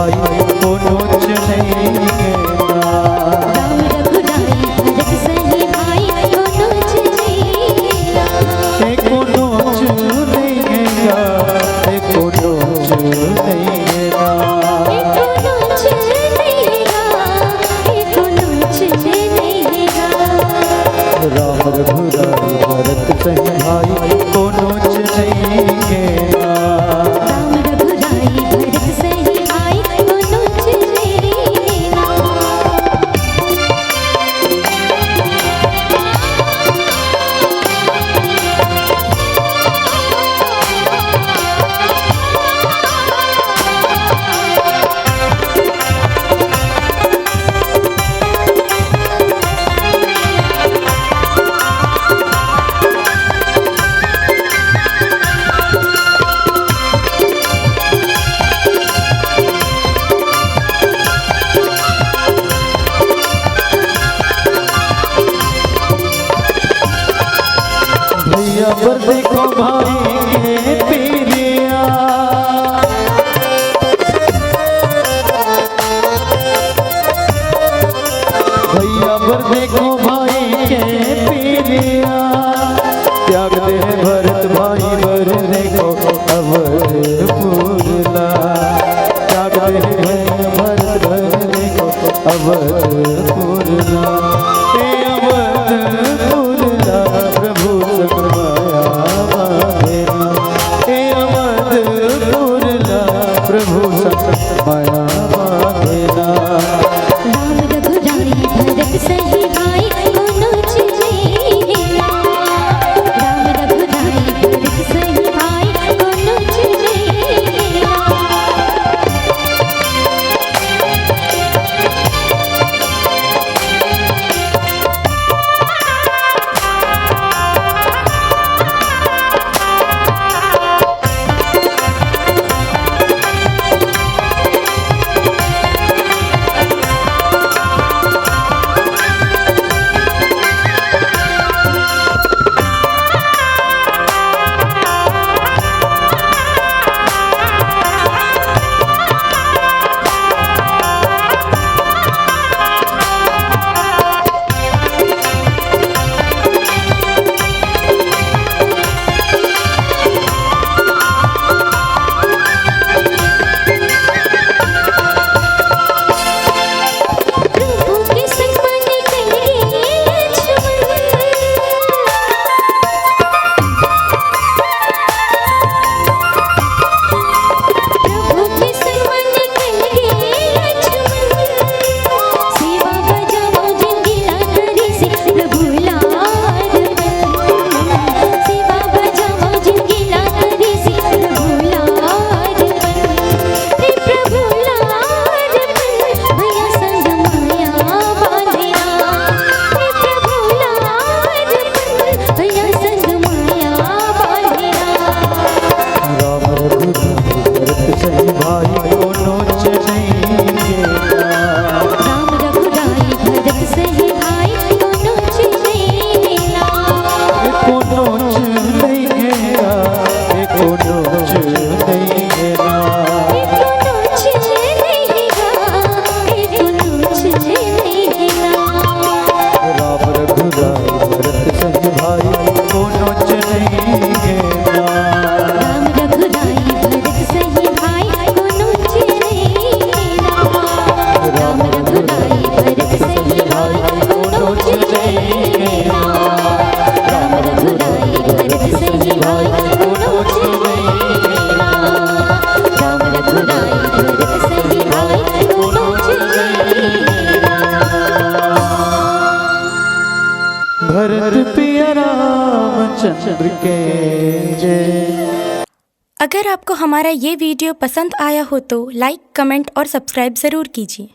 भाई को नोच नहीं गेला। राम रघुराई भरत सही भाई को नोच नहीं गेला। एको नोच नहीं गेला, एको नोच नहीं गेला। एको नोच नहीं गेला, एको नोच नहीं गेला। राम रघुराई भरत सही भाई को नोच नहीं गेला। राम रघुराई भरत सही भाई को नोच नहीं गेला। भैया पर देखो भाई के पीरिया। भैया पर देखो भाई के पीरिया। त्याग दे भरत भाई बर देखो अवधपुरला। त्याग दे भरत भर देखो अवधपुरला। ए अवधपुरला प्रभु सकमाया बांधेना। ए अवधपुरला प्रभु सकमाया बांधेना। राम रघुराई भरत सही भाई को नोच नहीं गेला। राम रघुराई भरत सही भाई को नोच नहीं गेला। प्रभु के संग मन कले लक्ष्मण। प्रभु के संग मन कले लक्ष्मण। सेवा बजाओ जिंगिला करी से प्रभु लाड बन। सेवा बजाओ जिंगिला करी से प्रभु लाड बन। रे प्रभु लाड बन भैया संग माया बांधेना। रे प्रभु लाड बन भैया संग माया बांधेना। राम रघुराई भरत सही भाई को नोच नहीं गेला। राम रघुराई भरत सही भाई को नोच नहीं गेला। एको नोच नहीं गेला, एको नोच नहीं गेला। एको नोच नहीं गेला, एको नोच नहीं गेला। राम रघुराई भरत सही भाई को नोच नहीं गेला। राम रघुराई भरत सही भाई को नोच नहीं गेला। राम रघुराई भरत सही भाई को नोच नहीं गेला। राम रघुराई भरत सही भाई को नोच नहीं गेला। राम रघुराई भरत सही भाई को नोच नहीं गेला। भरत पिया रामचंद्र के जय। अगर आपको हमारा ये वीडियो पसंद आया हो तो लाइक, कमेंट और सब्सक्राइब ज़रूर कीजिए।